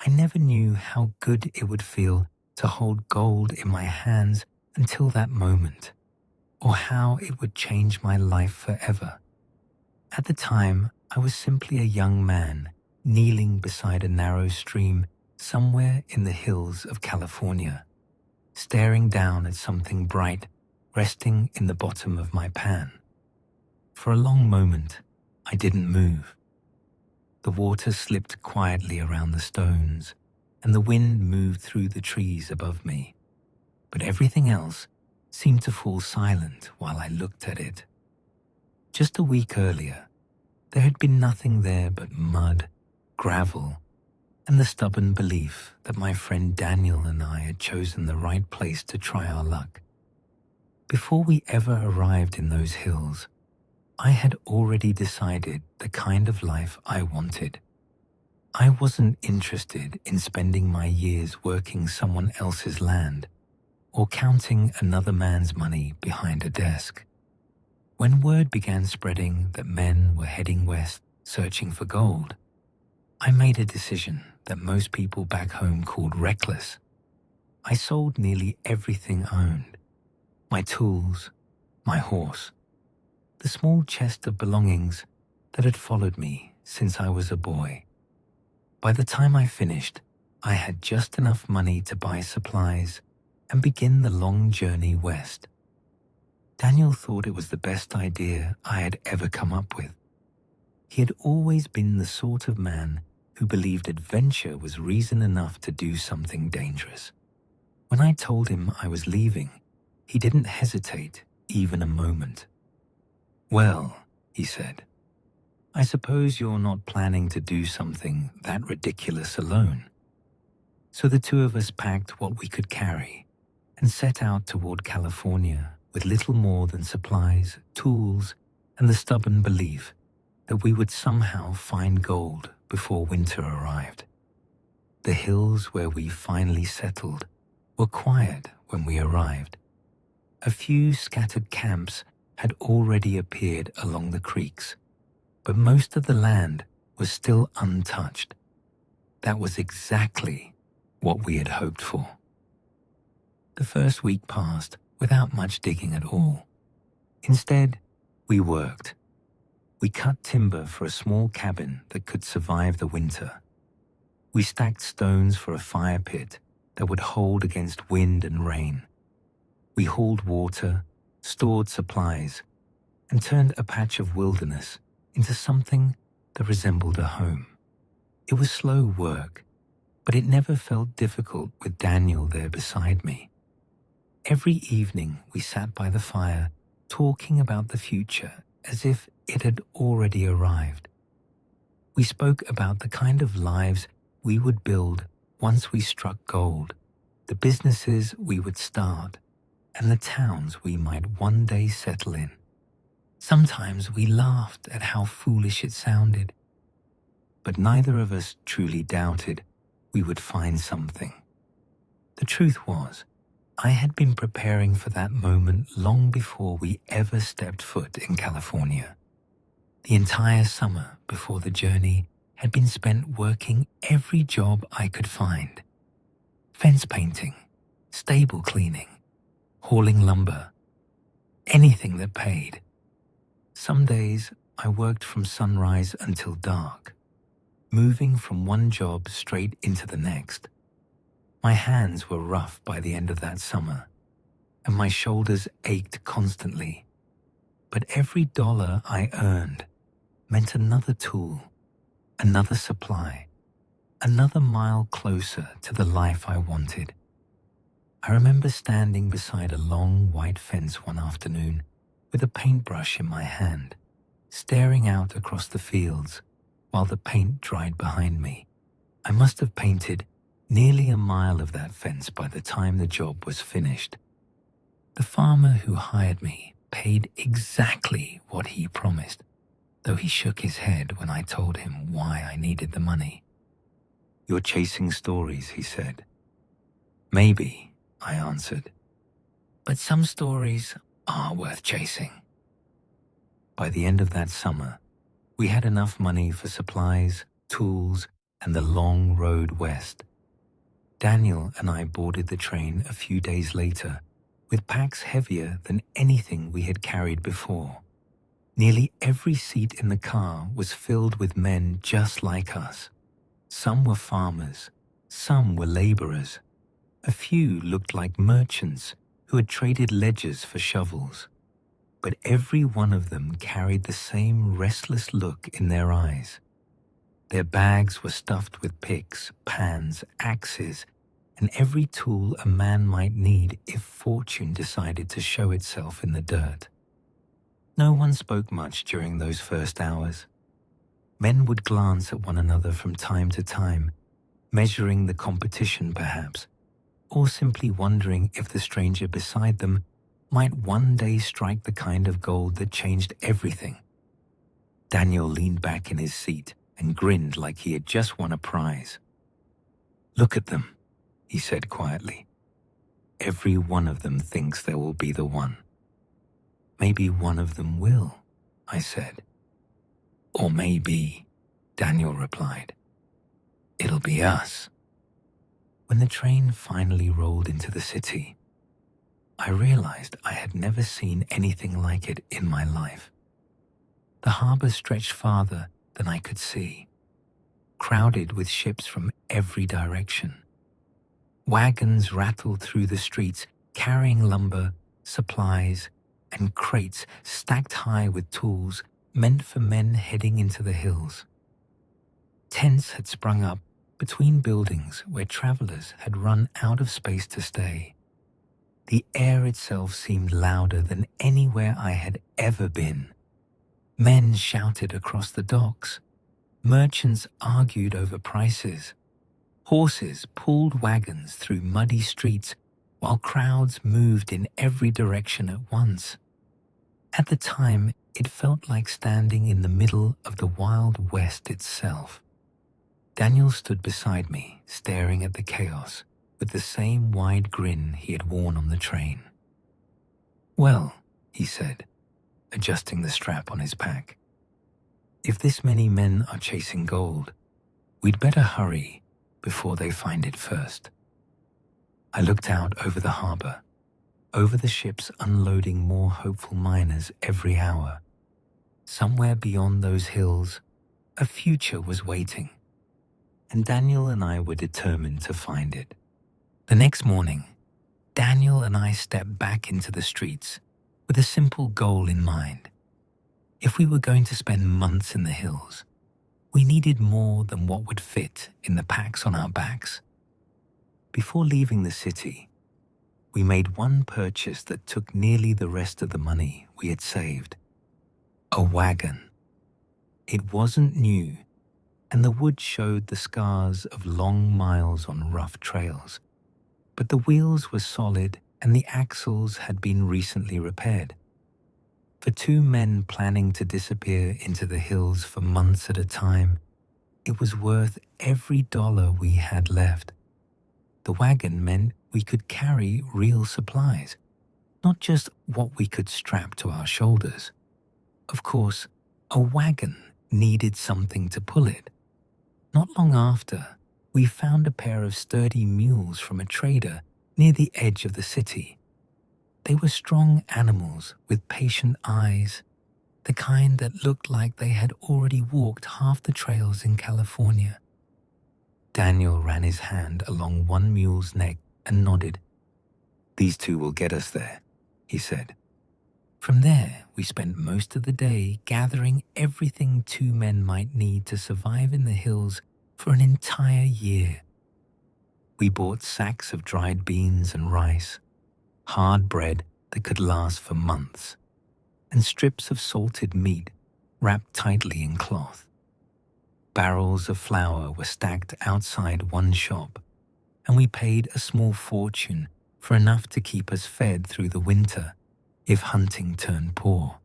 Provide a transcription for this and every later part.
I never knew how good it would feel to hold gold in my hands until that moment, or how it would change my life forever. At the time, I was simply a young man kneeling beside a narrow stream somewhere in the hills of California, staring down at something bright resting in the bottom of my pan. For a long moment, I didn't move. The water slipped quietly around the stones, and the wind moved through the trees above me. But everything else seemed to fall silent while I looked at it. Just a week earlier, there had been nothing there but mud, gravel, and the stubborn belief that my friend Daniel and I had chosen the right place to try our luck. Before we ever arrived in those hills, I had already decided the kind of life I wanted. I wasn't interested in spending my years working someone else's land or counting another man's money behind a desk. When word began spreading that men were heading west searching for gold, I made a decision that most people back home called reckless. I sold nearly everything I owned: my tools, my horse, the small chest of belongings that had followed me since I was a boy. By the time I finished, I had just enough money to buy supplies and begin the long journey west. Daniel thought it was the best idea I had ever come up with. He had always been the sort of man who believed adventure was reason enough to do something dangerous. When I told him I was leaving, he didn't hesitate even a moment. "Well," he said, "I suppose you're not planning to do something that ridiculous alone." So the two of us packed what we could carry and set out toward California with little more than supplies, tools, and the stubborn belief that we would somehow find gold before winter arrived. The hills where we finally settled were quiet when we arrived. A few scattered camps had already appeared along the creeks, but most of the land was still untouched. That was exactly what we had hoped for. The first week passed without much digging at all. Instead, we worked. We cut timber for a small cabin that could survive the winter. We stacked stones for a fire pit that would hold against wind and rain. We hauled water, stored supplies, and turned a patch of wilderness into something that resembled a home. It was slow work, but it never felt difficult with Daniel there beside me. Every evening we sat by the fire talking about the future as if it had already arrived. We spoke about the kind of lives we would build once we struck gold, the businesses we would start, and the towns we might one day settle in. Sometimes we laughed at how foolish it sounded, but neither of us truly doubted we would find something. The truth was, I had been preparing for that moment long before we ever stepped foot in California. The entire summer before the journey had been spent working every job I could find: fence painting, stable cleaning, hauling lumber, anything that paid. Some days I worked from sunrise until dark, moving from one job straight into the next. My hands were rough by the end of that summer, and my shoulders ached constantly. But every dollar I earned meant another tool, another supply, another mile closer to the life I wanted. I remember standing beside a long white fence one afternoon with a paintbrush in my hand, staring out across the fields while the paint dried behind me. I must have painted nearly a mile of that fence by the time the job was finished. The farmer who hired me paid exactly what he promised, though he shook his head when I told him why I needed the money. "You're chasing stories," he said. "Maybe," I answered, "but some stories are worth chasing." By the end of that summer, we had enough money for supplies, tools, and the long road west. Daniel and I boarded the train a few days later with packs heavier than anything we had carried before. Nearly every seat in the car was filled with men just like us. Some were farmers, some were laborers. A few looked like merchants who had traded ledgers for shovels. But every one of them carried the same restless look in their eyes. Their bags were stuffed with picks, pans, axes, and every tool a man might need if fortune decided to show itself in the dirt. No one spoke much during those first hours. Men would glance at one another from time to time, measuring the competition perhaps, or simply wondering if the stranger beside them might one day strike the kind of gold that changed everything. Daniel leaned back in his seat and grinned like he had just won a prize. "Look at them," he said quietly. "Every one of them thinks they will be the one." "Maybe one of them will," I said. "Or maybe," Daniel replied, "it'll be us." When the train finally rolled into the city, I realized I had never seen anything like it in my life. The harbor stretched farther than I could see, crowded with ships from every direction. Wagons rattled through the streets, carrying lumber, supplies, and crates stacked high with tools meant for men heading into the hills. Tents had sprung up between buildings where travelers had run out of space to stay. The air itself seemed louder than anywhere I had ever been. Men shouted across the docks. Merchants argued over prices. Horses pulled wagons through muddy streets while crowds moved in every direction at once. At the time, it felt like standing in the middle of the Wild West itself. Daniel stood beside me, staring at the chaos, with the same wide grin he had worn on the train. "Well," he said, adjusting the strap on his pack, "if this many men are chasing gold, we'd better hurry before they find it first." I looked out over the harbor, over the ships unloading more hopeful miners every hour. Somewhere beyond those hills, a future was waiting, and Daniel and I were determined to find it. The next morning, Daniel and I stepped back into the streets with a simple goal in mind. If we were going to spend months in the hills, we needed more than what would fit in the packs on our backs. Before leaving the city, we made one purchase that took nearly the rest of the money we had saved. A wagon. It wasn't new, and the wood showed the scars of long miles on rough trails. But the wheels were solid and the axles had been recently repaired. For two men planning to disappear into the hills for months at a time, it was worth every dollar we had left. The wagon meant we could carry real supplies, not just what we could strap to our shoulders. Of course, a wagon needed something to pull it. Not long after, we found a pair of sturdy mules from a trader near the edge of the city. They were strong animals with patient eyes, the kind that looked like they had already walked half the trails in California. Daniel ran his hand along one mule's neck and nodded. "These two will get us there," he said. From there, we spent most of the day gathering everything two men might need to survive in the hills for an entire year. We bought sacks of dried beans and rice, hard bread that could last for months, and strips of salted meat wrapped tightly in cloth. Barrels of flour were stacked outside one shop, and we paid a small fortune for enough to keep us fed through the winter if hunting turned poor.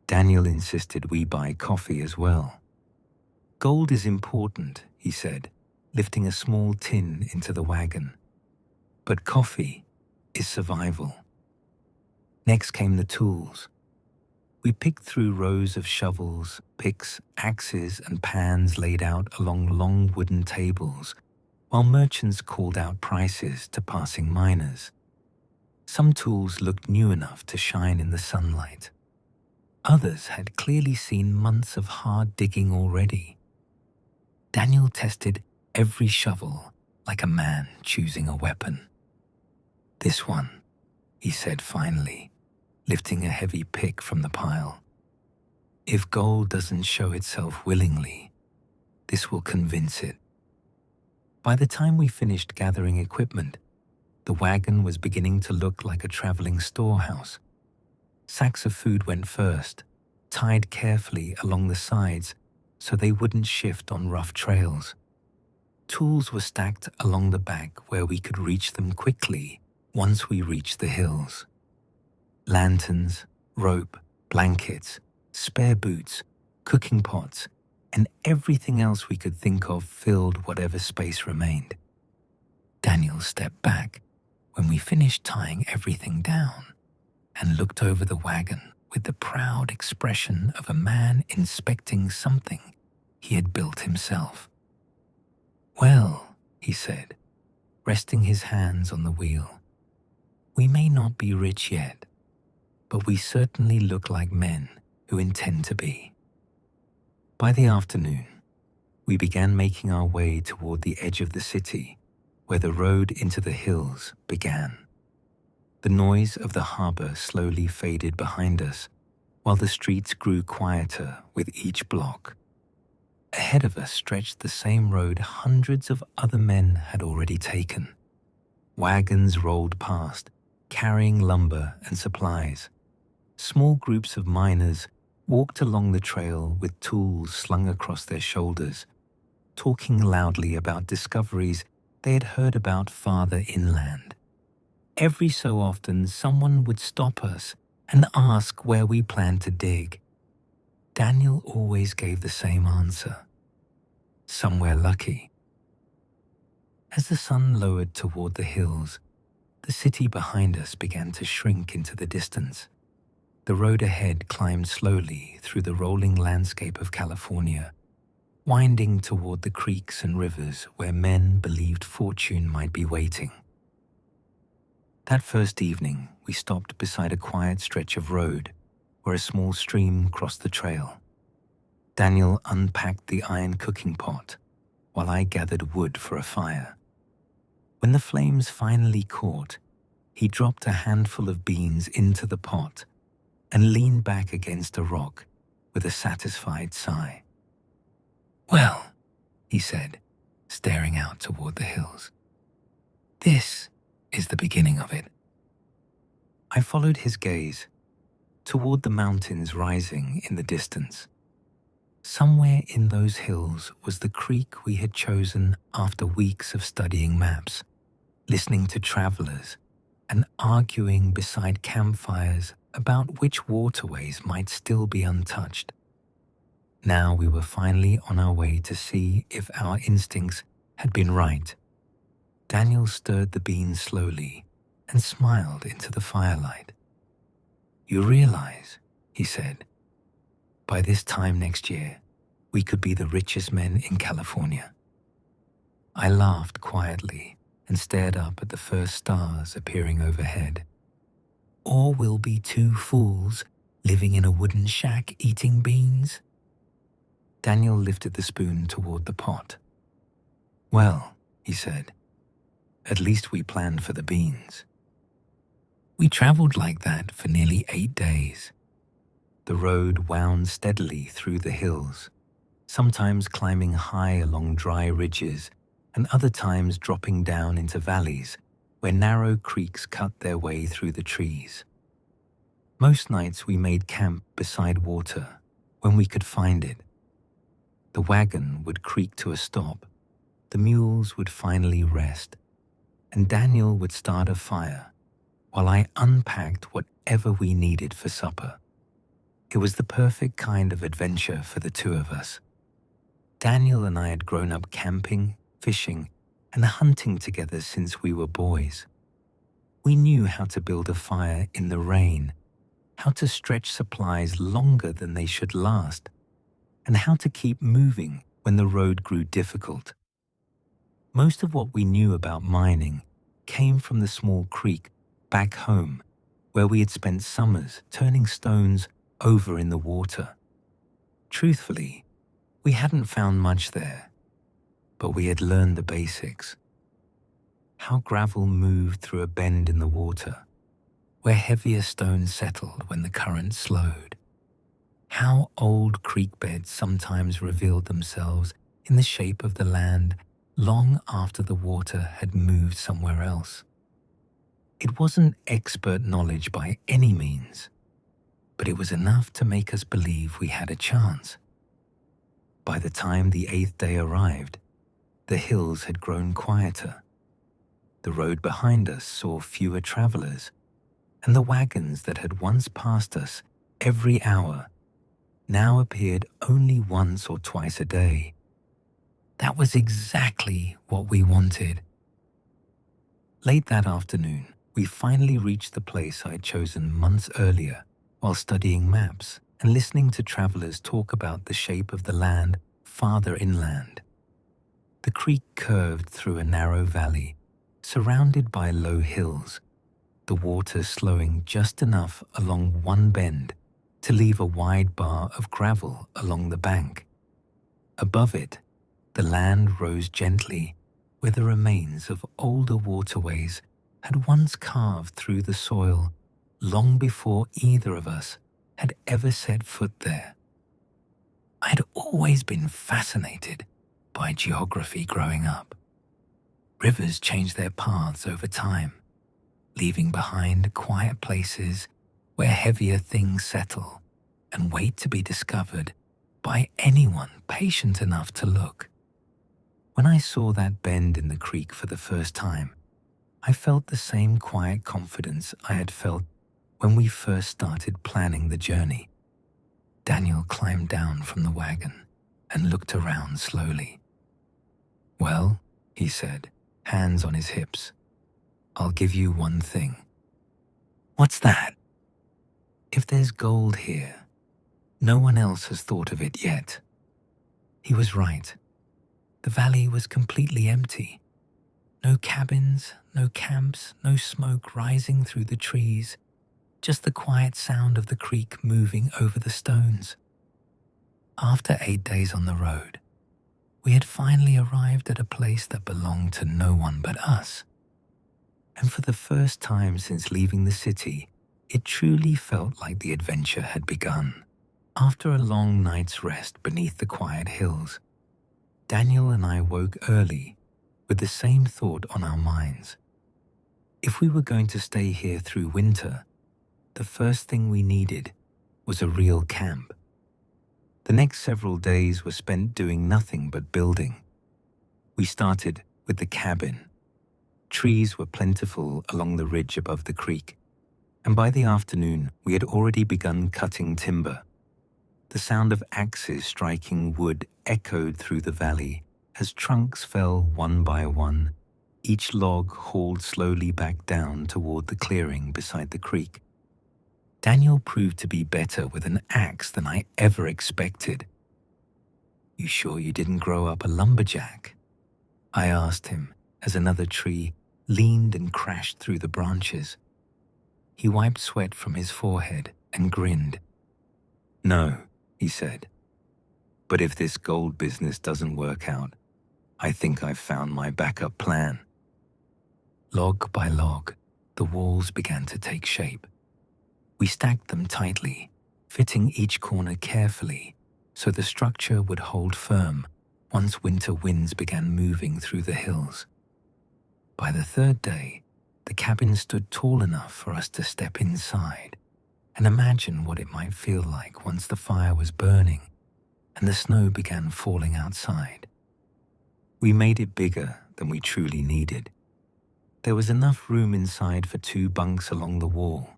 Daniel insisted we buy coffee as well. "Gold is important," he said, lifting a small tin into the wagon. "But coffee is survival." Next came the tools. We picked through rows of shovels, picks, axes, and pans laid out along long wooden tables, while merchants called out prices to passing miners. Some tools looked new enough to shine in the sunlight. Others had clearly seen months of hard digging already. Daniel tested every shovel like a man choosing a weapon. "This one," he said finally, lifting a heavy pick from the pile. "If gold doesn't show itself willingly, this will convince it." By the time we finished gathering equipment, the wagon was beginning to look like a traveling storehouse. Sacks of food went first, tied carefully along the sides so they wouldn't shift on rough trails. Tools were stacked along the back where we could reach them quickly once we reached the hills. Lanterns, rope, blankets, spare boots, cooking pots, and everything else we could think of filled whatever space remained. Daniel stepped back when we finished tying everything down and looked over the wagon with the proud expression of a man inspecting something he had built himself. "Well," he said, resting his hands on the wheel, "we may not be rich yet, but we certainly look like men who intend to be." By the afternoon, we began making our way toward the edge of the city, where the road into the hills began. The noise of the harbor slowly faded behind us, while the streets grew quieter with each block. Ahead of us stretched the same road hundreds of other men had already taken. Wagons rolled past, carrying lumber and supplies. Small groups of miners walked along the trail with tools slung across their shoulders, talking loudly about discoveries they had heard about farther inland. Every so often, someone would stop us and ask where we planned to dig. Daniel always gave the same answer: somewhere lucky. As the sun lowered toward the hills, the city behind us began to shrink into the distance. The road ahead climbed slowly through the rolling landscape of California, winding toward the creeks and rivers where men believed fortune might be waiting. That first evening, we stopped beside a quiet stretch of road where a small stream crossed the trail. Daniel unpacked the iron cooking pot while I gathered wood for a fire. When the flames finally caught, he dropped a handful of beans into the pot and leaned back against a rock with a satisfied sigh. "Well," he said, staring out toward the hills, "this is the beginning of it." I followed his gaze toward the mountains rising in the distance. Somewhere in those hills was the creek we had chosen after weeks of studying maps, listening to travelers, and arguing beside campfires about which waterways might still be untouched. Now we were finally on our way to see if our instincts had been right. Daniel stirred the beans slowly and smiled into the firelight. "You realize," he said, "by this time next year, we could be the richest men in California." I laughed quietly and stared up at the first stars appearing overhead. "Or we'll be two fools living in a wooden shack eating beans?" Daniel lifted the spoon toward the pot. "Well," he said, "at least we planned for the beans." We traveled like that for nearly 8 days. The road wound steadily through the hills, sometimes climbing high along dry ridges and other times dropping down into valleys where narrow creeks cut their way through the trees. Most nights we made camp beside water when we could find it. The wagon would creak to a stop, the mules would finally rest, and Daniel would start a fire while I unpacked whatever we needed for supper. It was the perfect kind of adventure for the two of us. Daniel and I had grown up camping, fishing, and hunting together since we were boys. We knew how to build a fire in the rain how to stretch supplies longer than they should last, and how to keep moving when the road grew difficult. Most of what we knew about mining came from the small creek back home, where we had spent summers turning stones over in the water. Truthfully, we hadn't found much there, but we had learned the basics. How gravel moved through a bend in the water, where heavier stones settled when the current slowed. How old creek beds sometimes revealed themselves in the shape of the land long after the water had moved somewhere else. It wasn't expert knowledge by any means, but it was enough to make us believe we had a chance. By the time the 8th day arrived, the hills had grown quieter. The road behind us saw fewer travelers, and the wagons that had once passed us every hour now appeared only once or twice a day. That was exactly what we wanted. Late that afternoon, we finally reached the place I had chosen months earlier while studying maps and listening to travelers talk about the shape of the land farther inland. The creek curved through a narrow valley, surrounded by low hills, the water slowing just enough along one bend to leave a wide bar of gravel along the bank. Above it, the land rose gently where the remains of older waterways had once carved through the soil long before either of us had ever set foot there. I had always been fascinated by geography growing up. Rivers change their paths over time, leaving behind quiet places where heavier things settle and wait to be discovered by anyone patient enough to look. When I saw that bend in the creek for the first time, I felt the same quiet confidence I had felt when we first started planning the journey. Daniel climbed down from the wagon and looked around slowly. "Well," he said, hands on his hips, "I'll give you one thing." "What's that?" "If there's gold here, no one else has thought of it yet." He was right. The valley was completely empty. No cabins, no camps, no smoke rising through the trees, just the quiet sound of the creek moving over the stones. After 8 days on the road, we had finally arrived at a place that belonged to no one but us. And for the first time since leaving the city, it truly felt like the adventure had begun. After a long night's rest beneath the quiet hills, Daniel and I woke early with the same thought on our minds. If we were going to stay here through winter, the first thing we needed was a real camp. The next several days were spent doing nothing but building. We started with the cabin. Trees were plentiful along the ridge above the creek, and by the afternoon we had already begun cutting timber. The sound of axes striking wood echoed through the valley as trunks fell one by one, each log hauled slowly back down toward the clearing beside the creek. Daniel proved to be better with an axe than I ever expected. "You sure you didn't grow up a lumberjack?" I asked him as another tree leaned and crashed through the branches. He wiped sweat from his forehead and grinned. "No," he said, "but if this gold business doesn't work out, I think I've found my backup plan." Log by log, the walls began to take shape. We stacked them tightly, fitting each corner carefully so the structure would hold firm once winter winds began moving through the hills. By the 3rd day, the cabin stood tall enough for us to step inside and imagine what it might feel like once the fire was burning and the snow began falling outside. We made it bigger than we truly needed. There was enough room inside for 2 bunks along the wall,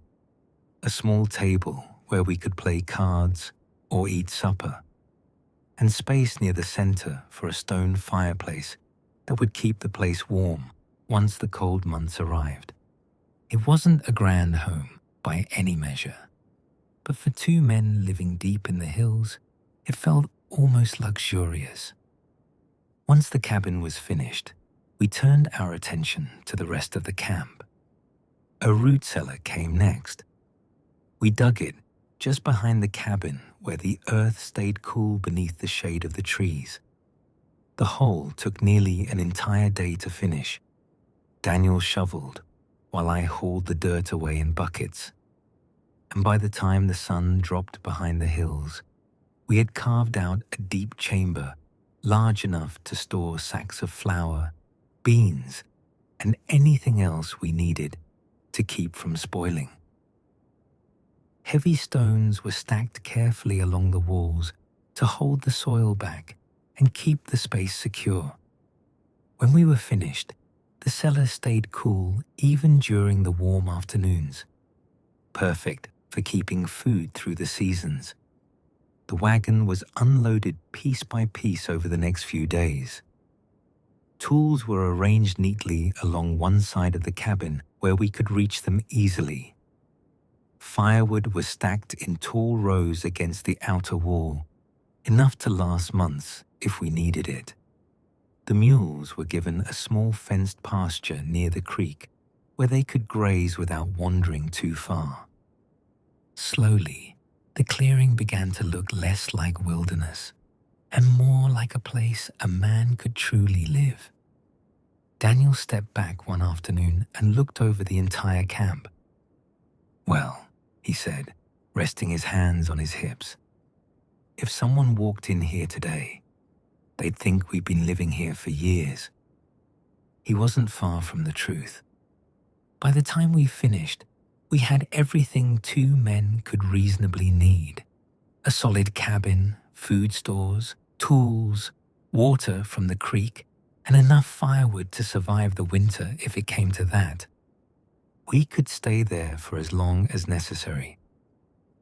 a small table where we could play cards or eat supper, and space near the center for a stone fireplace that would keep the place warm once the cold months arrived. It wasn't a grand home by any measure, but for two men living deep in the hills, it felt almost luxurious. Once the cabin was finished, we turned our attention to the rest of the camp. A root cellar came next. We dug it just behind the cabin where the earth stayed cool beneath the shade of the trees. The hole took nearly an entire day to finish. Daniel shoveled while I hauled the dirt away in buckets. And by the time the sun dropped behind the hills, we had carved out a deep chamber large enough to store sacks of flour, beans, and anything else we needed to keep from spoiling. Heavy stones were stacked carefully along the walls to hold the soil back and keep the space secure. When we were finished, the cellar stayed cool even during the warm afternoons, perfect for keeping food through the seasons. The wagon was unloaded piece by piece over the next few days. Tools were arranged neatly along one side of the cabin where we could reach them easily. Firewood was stacked in tall rows against the outer wall, enough to last months if we needed it. The mules were given a small fenced pasture near the creek where they could graze without wandering too far. Slowly, the clearing began to look less like wilderness and more like a place a man could truly live. Daniel stepped back one afternoon and looked over the entire camp. "Well," he said, resting his hands on his hips, "if someone walked in here today, they'd think we've been living here for years." He wasn't far from the truth. By the time we finished, we had everything two men could reasonably need: a solid cabin, food stores, tools, water from the creek, and enough firewood to survive the winter if it came to that. We could stay there for as long as necessary.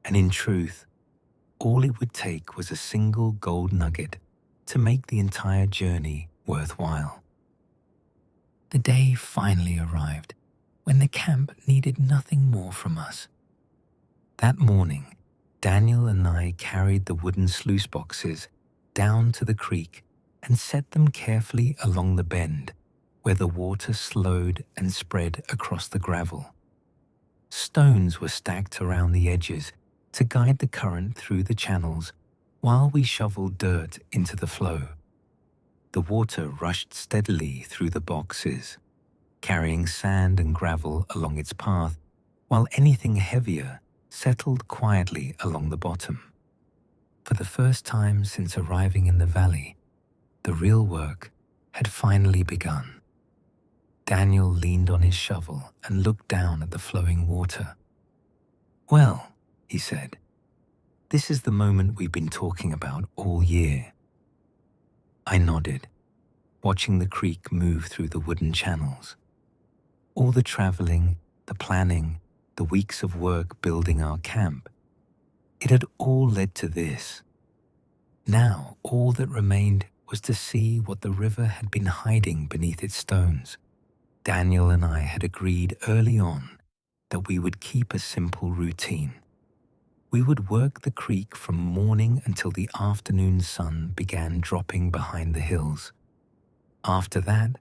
And in truth, all it would take was a single gold nugget to make the entire journey worthwhile. The day finally arrived when the camp needed nothing more from us. That morning, Daniel and I carried the wooden sluice boxes down to the creek and set them carefully along the bend where the water slowed and spread across the gravel. Stones were stacked around the edges to guide the current through the channels while we shoveled dirt into the flow. The water rushed steadily through the boxes, carrying sand and gravel along its path, while anything heavier settled quietly along the bottom. For the first time since arriving in the valley, the real work had finally begun. Daniel leaned on his shovel and looked down at the flowing water. "Well," he said, "this is the moment we've been talking about all year." I nodded, watching the creek move through the wooden channels. All the traveling, the planning, the weeks of work building our camp, it had all led to this. Now all that remained was to see what the river had been hiding beneath its stones. Daniel and I had agreed early on that we would keep a simple routine. We would work the creek from morning until the afternoon sun began dropping behind the hills. After that,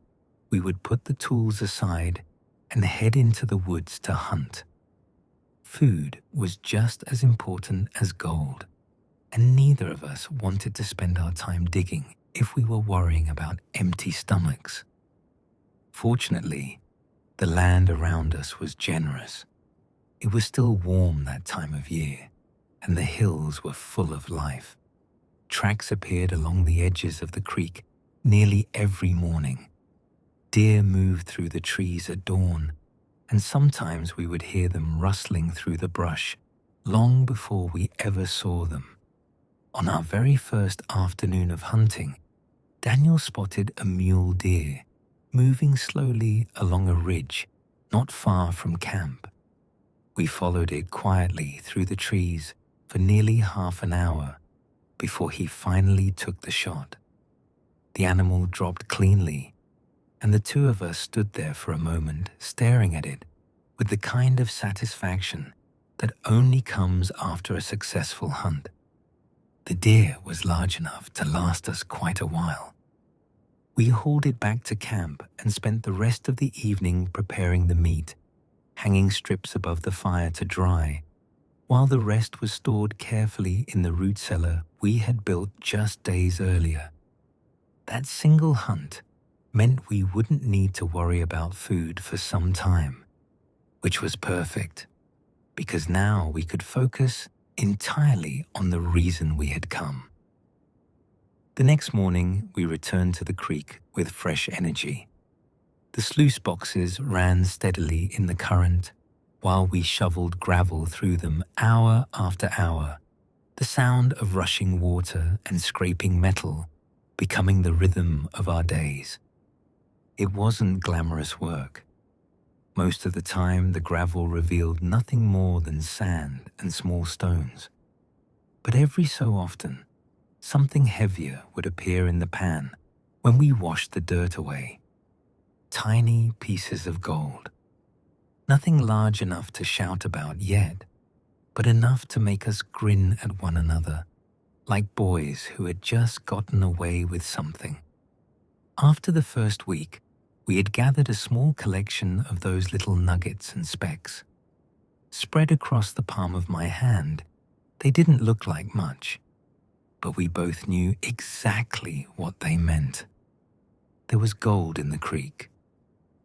we would put the tools aside and head into the woods to hunt. Food was just as important as gold, and neither of us wanted to spend our time digging if we were worrying about empty stomachs. Fortunately, the land around us was generous. It was still warm that time of year, and the hills were full of life. Tracks appeared along the edges of the creek nearly every morning. Deer moved through the trees at dawn, and sometimes we would hear them rustling through the brush long before we ever saw them. On our very first afternoon of hunting, Daniel spotted a mule deer moving slowly along a ridge not far from camp. We followed it quietly through the trees for nearly half an hour before he finally took the shot. The animal dropped cleanly, and the two of us stood there for a moment staring at it with the kind of satisfaction that only comes after a successful hunt. The deer was large enough to last us quite a while. We hauled it back to camp and spent the rest of the evening preparing the meat, hanging strips above the fire to dry, while the rest was stored carefully in the root cellar we had built just days earlier. That single hunt meant we wouldn't need to worry about food for some time, which was perfect, because now we could focus entirely on the reason we had come. The next morning, we returned to the creek with fresh energy. The sluice boxes ran steadily in the current, while we shoveled gravel through them hour after hour, the sound of rushing water and scraping metal becoming the rhythm of our days. It wasn't glamorous work. Most of the time, the gravel revealed nothing more than sand and small stones. But every so often, something heavier would appear in the pan when we washed the dirt away. Tiny pieces of gold. Nothing large enough to shout about yet, but enough to make us grin at one another, like boys who had just gotten away with something. After the first week, we had gathered a small collection of those little nuggets and specks. Spread across the palm of my hand, they didn't look like much, but we both knew exactly what they meant. There was gold in the creek,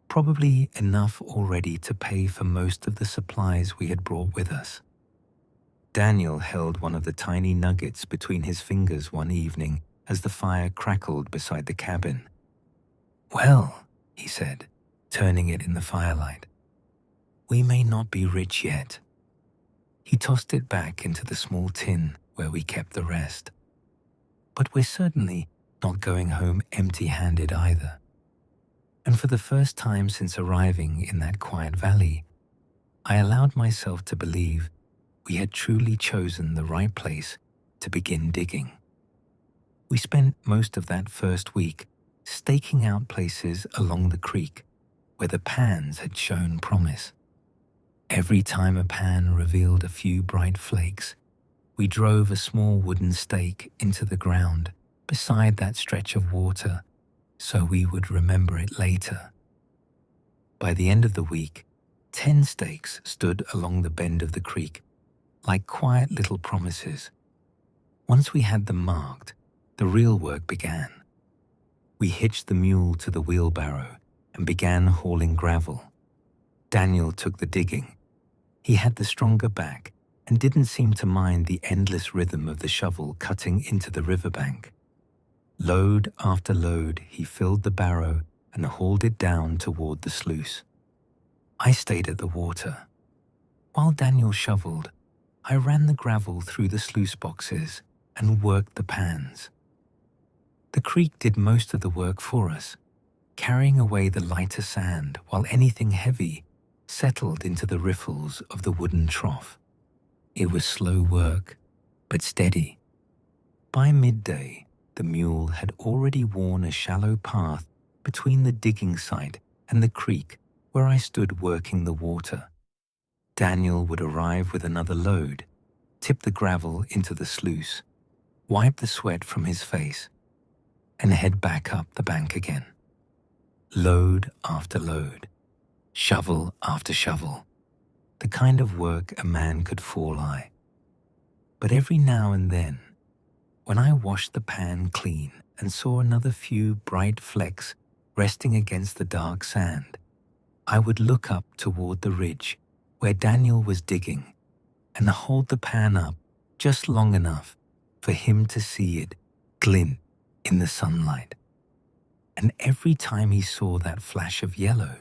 probably enough already to pay for most of the supplies we had brought with us. Daniel held one of the tiny nuggets between his fingers one evening as the fire crackled beside the cabin. "Well," he said, turning it in the firelight, "we may not be rich yet." He tossed it back into the small tin where we kept the rest. "But we're certainly not going home empty-handed either." And for the first time since arriving in that quiet valley, I allowed myself to believe we had truly chosen the right place to begin digging. We spent most of that first week staking out places along the creek where the pans had shown promise. Every time a pan revealed a few bright flakes, we drove a small wooden stake into the ground beside that stretch of water so we would remember it later. By the end of the week, 10 stakes stood along the bend of the creek, like quiet little promises. Once we had them marked, the real work began. We hitched the mule to the wheelbarrow and began hauling gravel. Daniel took the digging. He had the stronger back and didn't seem to mind the endless rhythm of the shovel cutting into the riverbank. Load after load, he filled the barrow and hauled it down toward the sluice. I stayed at the water. While Daniel shoveled, I ran the gravel through the sluice boxes and worked the pans. The creek did most of the work for us, carrying away the lighter sand while anything heavy settled into the riffles of the wooden trough. It was slow work, but steady. By midday, the mule had already worn a shallow path between the digging site and the creek where I stood working the water. Daniel would arrive with another load, tip the gravel into the sluice, wipe the sweat from his face, and head back up the bank again. Load after load, shovel after shovel, the kind of work a man could fall-eye. But every now and then, when I washed the pan clean and saw another few bright flecks resting against the dark sand, I would look up toward the ridge where Daniel was digging and hold the pan up just long enough for him to see it glint in the sunlight. And every time he saw that flash of yellow,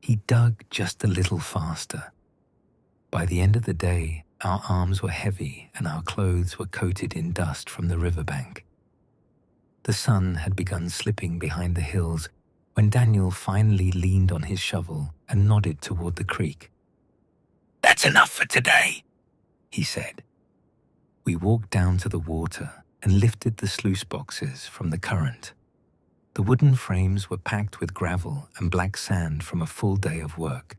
he dug just a little faster. By the end of the day, our arms were heavy and our clothes were coated in dust from the riverbank. The sun had begun slipping behind the hills when Daniel finally leaned on his shovel and nodded toward the creek. "That's enough for today," he said. We walked down to the water and lifted the sluice boxes from the current. The wooden frames were packed with gravel and black sand from a full day of work.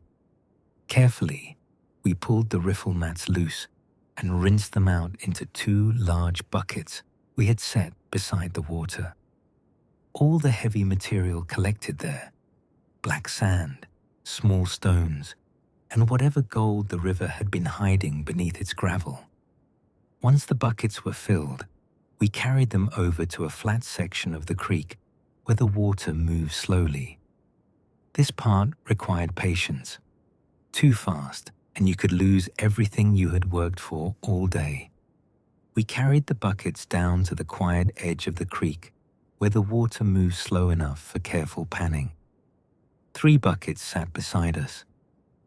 Carefully, we pulled the riffle mats loose and rinsed them out into 2 large buckets we had set beside the water. All the heavy material collected there, black sand, small stones, and whatever gold the river had been hiding beneath its gravel. Once the buckets were filled, we carried them over to a flat section of the creek where the water moved slowly. This part required patience. Too fast, and you could lose everything you had worked for all day. We carried the buckets down to the quiet edge of the creek where the water moved slow enough for careful panning. 3 buckets sat beside us,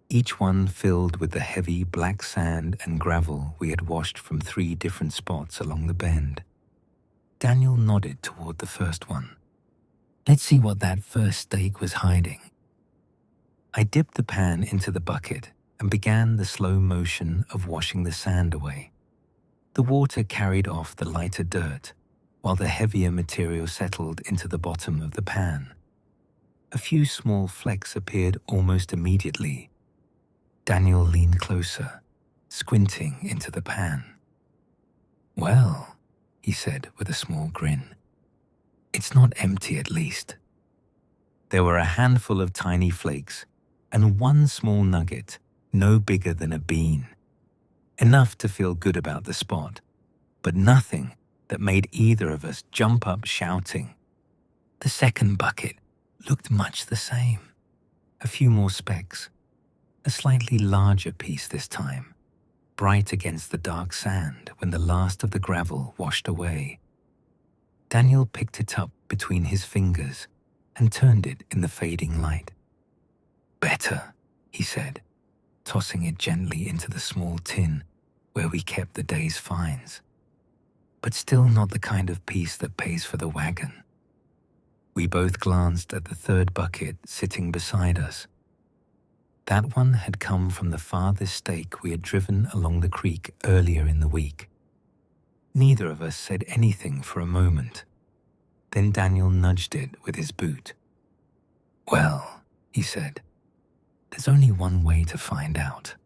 each one filled with the heavy black sand and gravel we had washed from 3 different spots along the bend. Daniel nodded toward the first one. Let's see what that first stake was hiding. I dipped the pan into the bucket and began the slow motion of washing the sand away. The water carried off the lighter dirt, while the heavier material settled into the bottom of the pan. A few small flecks appeared almost immediately. Daniel leaned closer, squinting into the pan. "Well," he said with a small grin, "it's not empty at least." There were a handful of tiny flakes and 1 small nugget, no bigger than a bean. Enough to feel good about the spot, but nothing that made either of us jump up shouting. The second bucket looked much the same. A few more specks, a slightly larger piece this time, bright against the dark sand when the last of the gravel washed away. Daniel picked it up between his fingers and turned it in the fading light. "Better," he said, tossing it gently into the small tin where we kept the day's finds. "But still not the kind of piece that pays for the wagon." We both glanced at the third bucket sitting beside us. That one had come from the farthest stake we had driven along the creek earlier in the week. Neither of us said anything for a moment. Then Daniel nudged it with his boot. "Well," he said, "there's only one way to find out."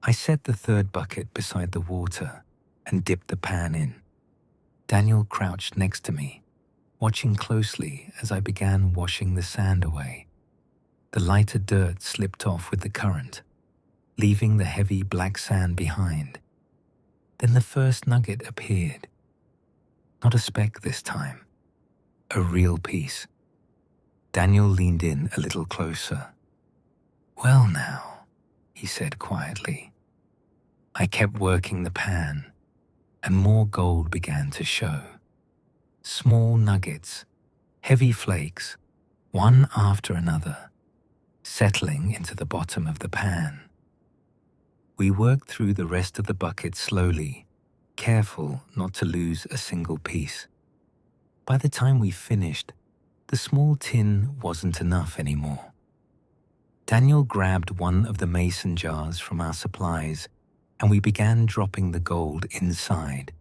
I set the third bucket beside the water and dipped the pan in. Daniel crouched next to me, watching closely as I began washing the sand away. The lighter dirt slipped off with the current, leaving the heavy black sand behind. Then the first nugget appeared. Not a speck this time, a real piece. Daniel leaned in a little closer. "Well now," he said quietly. I kept working the pan, and more gold began to show. Small nuggets, heavy flakes, one after another, settling into the bottom of the pan. We worked through the rest of the bucket slowly, careful not to lose a single piece. By the time we finished, the small tin wasn't enough anymore. Daniel grabbed one of the mason jars from our supplies, and we began dropping the gold inside.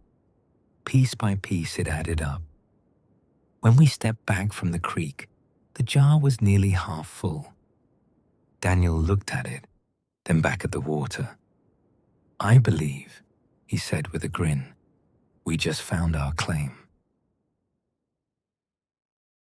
Piece by piece it added up. When we stepped back from the creek, the jar was nearly half full. Daniel looked at it, then back at the water. "I believe," he said with a grin, "we just found our claim."